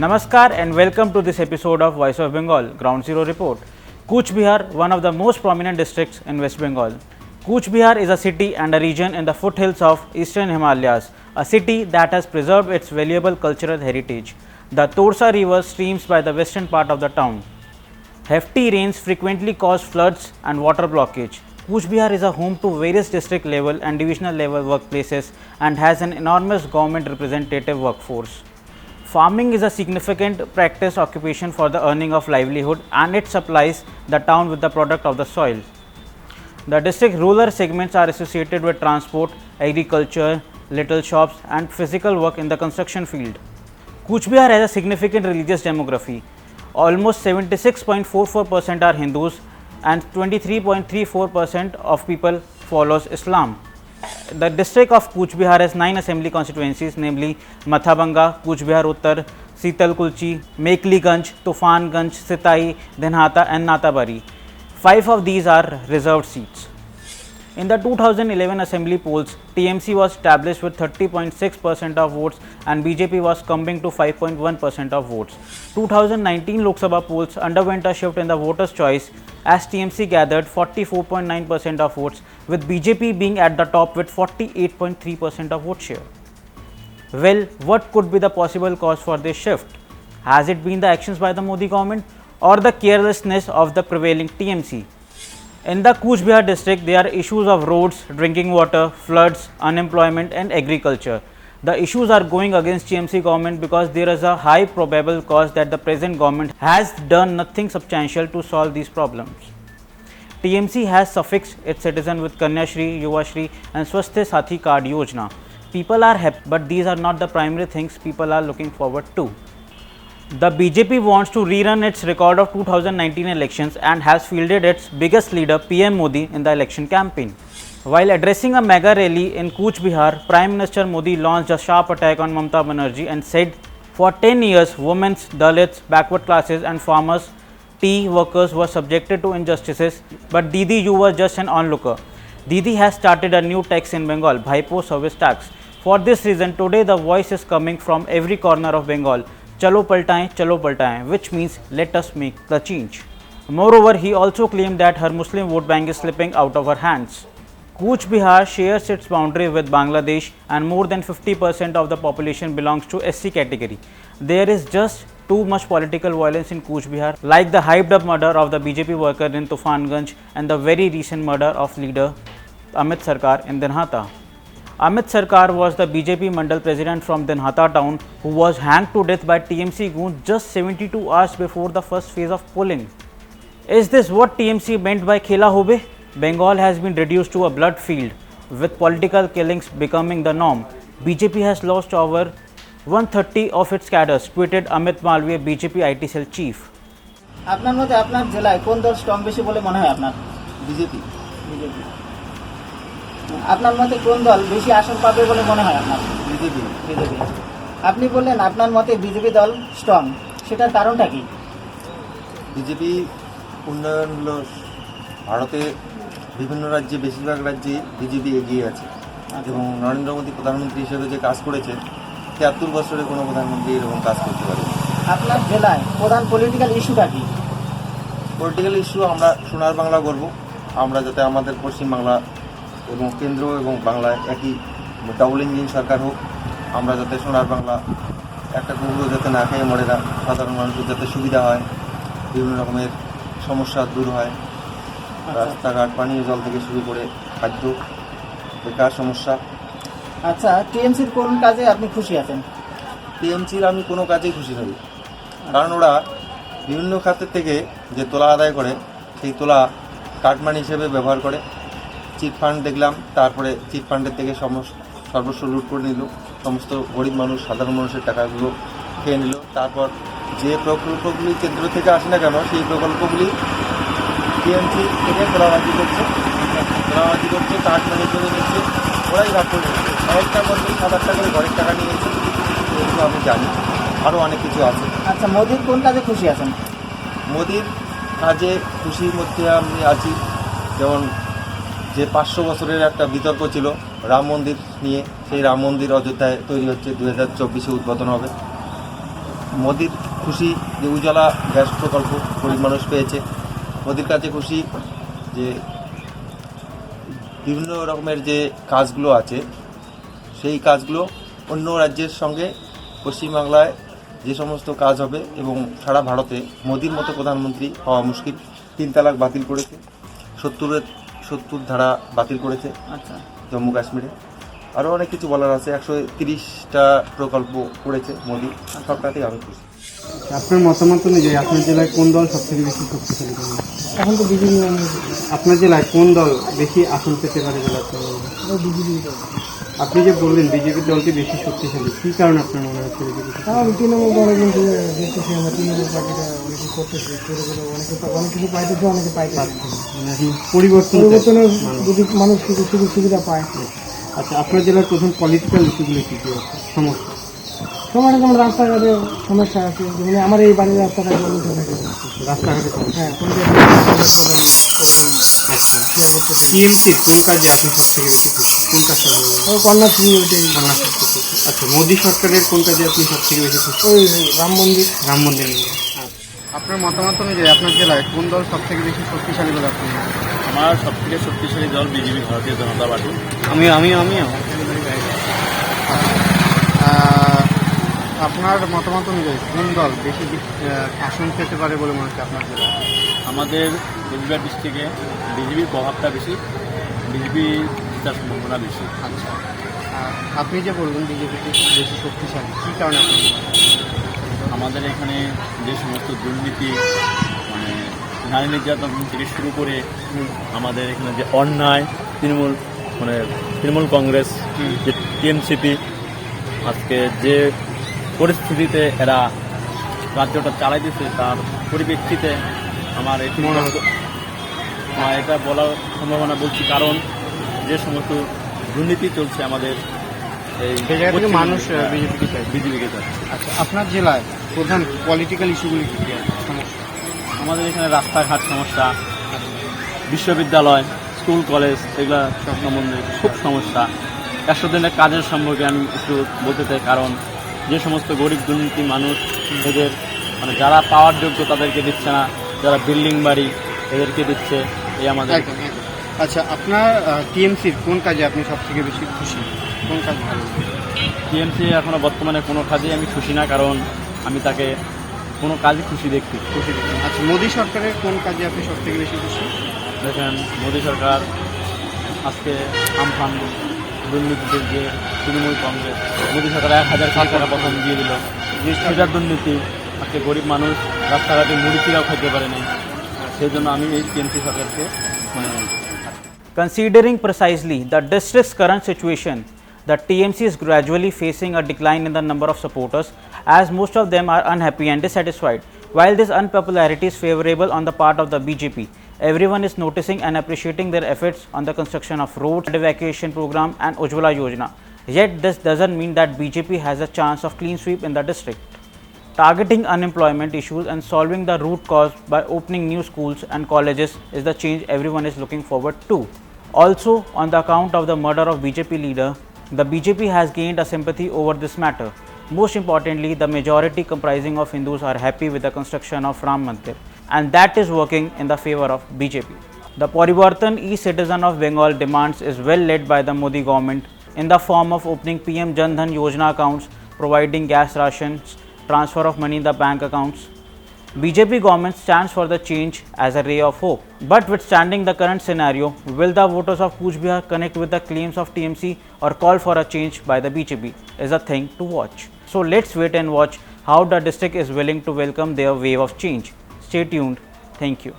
Namaskar and welcome to this episode of Voice of Bengal Ground Zero Report. Cooch Behar, one of the most prominent districts in West Bengal. Cooch Behar is a city and a region in the foothills of eastern Himalayas, a city that has preserved its valuable cultural heritage. The Torsa River streams by the western part of the town. Hefty rains frequently cause floods and water blockage. Cooch Behar is a home to various district level and divisional level workplaces and has an enormous government representative workforce. Farming is a significant practice occupation for the earning of livelihood, and it supplies the town with the product of the soil. The district rural segments are associated with transport, agriculture, little shops and physical work in the construction field. Cooch Behar has a significant religious demography. Almost 76.44% are Hindus and 23.34% of people follows Islam. The district of Cooch Behar has 9 assembly constituencies, namely Mathabanga, Cooch Behar Uttar, Sital Kulchi, Mekliganj, Tufanganj, Sitai, Dhenhata and Natabari. 5 of these are reserved seats. In the 2011 assembly polls, TMC was established with 30.6% of votes and BJP was coming to 5.1% of votes. 2019 Lok Sabha polls underwent a shift in the voters' choice as TMC gathered 44.9% of votes, with BJP being at the top with 48.3% of vote share. Well, what could be the possible cause for this shift? Has it been the actions by the Modi government or the carelessness of the prevailing TMC? In the Cooch Behar district, there are issues of roads, drinking water, floods, unemployment and agriculture. The issues are going against TMC government because there is a high probable cause that the present government has done nothing substantial to solve these problems. TMC has suffixed its citizen with Kanya Shri, Yuva Shri and Swasthya Sathi card Yojana. People are happy, but these are not the primary things people are looking forward to. The BJP wants to rerun its record of 2019 elections and has fielded its biggest leader PM Modi in the election campaign. While addressing a mega rally in Cooch Behar, Prime Minister Modi launched a sharp attack on Mamata Banerjee and said, for 10 years, women, Dalits, backward classes and farmers, tea workers were subjected to injustices, but Didi, you were just an onlooker. Didi has started a new tax in Bengal, Bhaipo service tax. For this reason, today the voice is coming from every corner of Bengal. Chalo paltaएं, which means let us make the change. Moreover, he also claimed that her Muslim vote bank is slipping out of her hands. Cooch Behar shares its boundary with Bangladesh and more than 50% of the population belongs to SC category. There is just too much political violence in Cooch Behar, like the hyped up murder of the BJP worker in Tufanganj and the very recent murder of leader Amit Sarkar in Dhenhata. Amit Sarkar was the BJP Mandal president from Dhenhata town who was hanged to death by TMC goons just 72 hours before the first phase of polling. Is this what TMC meant by Khela Hobe? Bengal has been reduced to a blood field, with political killings becoming the norm. BJP has lost over 130 of its cadres, tweeted Amit Malviya, BJP IT cell chief. আপনার মতে আপনার জেলায় কোন দল strong বেশি বলে মনে হয় আপনার? বিজেপি। আপনার মতে কোন দল বেশি আসন পাবে বলে মনে হয় আপনার? বিজেপি। আপনি বললেন আপনার মতে বিজেপি দল স্ট্রং, সেটার কারণটা কি? বিজেপি উন্নয়ন হলো ভারতে বিভিন্ন রাজ্যে, বেশিরভাগ রাজ্যে বিজেপি এগিয়ে আছে এবং নরেন্দ্র মোদী প্রধানমন্ত্রী হিসেবে যে কাজ করেছে ৭৩ বছরে কোনো প্রধানমন্ত্রী এরকম কাজ করতে পারে। আপনার জেলায় প্রধান পলিটিক্যাল ইস্যুটা কি? পলিটিক্যাল ইস্যু আমরা সোনার বাংলা করব, আমরা যাতে আমাদের পশ্চিমবাংলা এবং কেন্দ্র এবং বাংলায় একই ডাবল ইঞ্জিন সরকার হোক, আমরা যাতে সোনার বাংলা একটা কুকুরও যাতে না খেয়ে মরে না, সাধারণ মানুষের যাতে সুবিধা হয়, বিভিন্ন রকমের সমস্যা দূর হয়, রাস্তাঘাট পানীয় জল থেকে শুরু করে খাদ্য, বেকার সমস্যা। আচ্ছা, টিএমসির কোন কাজে আপনি খুশি আছেন? টিএমসির আমি কোনো কাজেই খুশি নই, কারণ ওরা বিভিন্ন খাতের থেকে যে তোলা আদায় করে সেই তোলা কাটমানি হিসেবে ব্যবহার করে। চিট ফান্ড দেখলাম, তারপরে চিট ফান্ডের থেকে সর্বস্ব লুট করে নিল, সমস্ত গরিব মানুষ, সাধারণ মানুষের টাকাগুলো খেয়ে নিল। তারপর যে প্রকল্পগুলি কেন্দ্র থেকে আসে না কেন, সেই প্রকল্পগুলি টিএমসি থেকে তোলাবাজি করছে, কাটমানি করে নিচ্ছে, ওরাই ভাগ করে নিচ্ছে। ১০০ টাকা বলতে ৭-৮ টাকা করে ঘরের টাকা নিয়েছে, এগুলো আমি জানি। আরও অনেক কিছু আছে। আচ্ছা, মোদির কোন কাজে খুশি আছেন? মোদির কাজে খুশির মধ্যে আমি আছি, যেমন যে 500 বছরের একটা বিতর্ক ছিল রাম মন্দির নিয়ে, সেই রাম মন্দির অযোধ্যায় তৈরি হচ্ছে, 2024-এ উদ্বোধন হবে। মোদির খুশি যে উজালা গ্যাস প্রকল্প গরিব মানুষ পেয়েছে। মোদির কাছে খুশি যে বিভিন্ন রকমের যে কাজগুলো আছে সেই কাজগুলো অন্য রাজ্যের সঙ্গে পশ্চিমবাংলায় যে সমস্ত কাজ হবে এবং সারা ভারতে মোদির মতো প্রধানমন্ত্রী হওয়া মুশকিল। 3 তালাক বাতিল করেছে, 70 ধারা বাতিল করেছে আচ্ছা, জম্মু কাশ্মীরে। আরও অনেক কিছু বলার আছে। 130টা প্রকল্প করেছে মোদি, সবটাতেই আমি খুশি। আপনার মতামত অনুযায়ী আপনার জেলায় কোন দল সবথেকে বেশি শক্তিশালী? এখন তো বিজেপি আপনার জেলায় কোন দল বেশি আসন পেতে পারে বলে আপনার মনে হয়? বিজেপি আপনি যে বললেন বিজেপি দলটি বেশি শক্তিশালী, কী কারণে আপনার মনে হচ্ছে বিজেপি? কারণ তৃণমূল দলে কিন্তু দেখতেছি আমরা তৃণমূল পার্টিটা অনেকে করতেছে, ছোটো ছোটো অনেক কিছু পাইতেছে, অনেকে পাইতেছে। মানে এখন পরিবর্তনের যদি মানুষ সুযোগ সুবিধা পায়। আচ্ছা, আপনার জেলার প্রথম পলিটিক্যাল ইস্যুগুলো কী কী আছে সমস্যা? সময় যেমন রাস্তাঘাটে সমস্যা আছে, যেমন আমার এই বাড়ির রাস্তাঘাট বন্ধ থাকে, রাস্তাঘাটে সমস্যা। হ্যাঁ, কোনো আচ্ছা, টিএমসির কোন কাজে আপনি সবথেকে বেশি খুশি? কোন কাজটা বলবেন? কন্যাশ্রী ওইটাই আচ্ছা, মোদী সরকারের কোন কাজে আপনি সবথেকে বেশি খুশি? ওই রাম মন্দির। রাম মন্দির নিয়ে। আপনার মতামত অনুযায়ী আপনার জেলায় কোন দল সবথেকে বেশি শক্তিশালী বলে আপনি? আমার সবথেকে শক্তিশালী দল বিজেপি, ভারতীয় জনতা পার্টি। আমিও আপনার মতামত অনুযায়ী কোন দল বেশি আসন পেতে পারে বলে মনে হচ্ছে আপনার জেলায়? আমাদের কোচবিহার ডিস্ট্রিক্টে বিজেপির প্রভাবটা বেশি, বিজেপি জেতার সম্ভাবনা বেশি। আচ্ছা, আপনি যে বলবেন বিজেপি বেশি শক্তিশালী, কী কারণে আপনার মনে হয়? আমাদের এখানে যে সমস্ত দুর্নীতি, মানে নারী নির্যাতন থেকে শুরু করে আমাদের এখানে যে অন্যায়, তৃণমূল কংগ্রেস, যে টিএমসিপি, আজকে যে পরিস্থিতিতে এরা রাজ্যটা চালাইতেছে তার পরিপ্রেক্ষিতে আমার এটা বলার সম্ভাবনা বলছি, কারণ যে সমস্ত দুর্নীতি চলছে আমাদের এই মানুষ বিজেপিকে চাচ্ছে। আচ্ছা, আপনার জেলায় প্রধান পলিটিক্যাল ইস্যুগুলি কী কী আছে সমস্যা? আমাদের এখানে রাস্তাঘাট সমস্যা, বিশ্ববিদ্যালয়, স্কুল কলেজ, এগুলো সম্বন্ধে খুব সমস্যা। 100 দিনের কাজের সম্পর্কে আমি একটু বলতে চাই, কারণ যে সমস্ত গরিব দুর্নীতি মানুষ, এদের মানে যারা পাওয়ার যোগ্য তাদেরকে দিচ্ছে না, যারা বিল্ডিং বাড়ি এদেরকে দিচ্ছে, এই আমাদের। আচ্ছা, আপনার টিএমসির কোন কাজে আপনি সবথেকে বেশি খুশি? কোন কাজ ভালো? টিএমসি এখনও বর্তমানে কোনো কাজেই আমি খুশি না, কারণ আমি তাকে কোনো কাজই খুশি দেখছি। আচ্ছা, মোদী সরকারের কোন কাজে আপনি সবথেকে বেশি খুশি? দেখেন, মোদী সরকার আজকে আমফান দুর্নীতিতে যে তৃণমূল কংগ্রেস, মোদী সরকার 1000 কোটি টাকা প্রথম দিয়ে দিল, সেটার দুর্নীতি আজকে গরিব মানুষ রাস্তাঘাটে মুড়ি চিরাও খেতে পারে নাই। সেই জন্য আমি এই টিএমসি সরকারকে Considering precisely the district's current situation, the TMC is gradually facing a decline in the number of supporters, as most of them are unhappy and dissatisfied. While this unpopularity is favorable on the part of the BJP, everyone is noticing and appreciating their efforts on the construction of roads, evacuation program and Ujjwala Yojana. Yet this doesn't mean that BJP has a chance of clean sweep in the district. Targeting unemployment issues and solving the root cause by opening new schools and colleges is the change everyone is looking forward to. Also, on the account of the murder of BJP leader, the BJP has gained a sympathy over this matter. Most importantly, the majority comprising of Hindus are happy with the construction of Ram Mandir, and that is working in the favor of BJP. The Parivartan e-Citizen of Bengal demands is well led by the Modi government in the form of opening PM Jan Dhan Yojana accounts, providing gas rations, transfer of money in the bank accounts. BJP government stands for the change as a ray of hope. But withstanding the current scenario, will the voters of Cooch Behar connect with the claims of TMC or call for a change by the BJP is a thing to watch. So let's wait and watch how the district is willing to welcome their wave of change. Stay tuned. Thank you.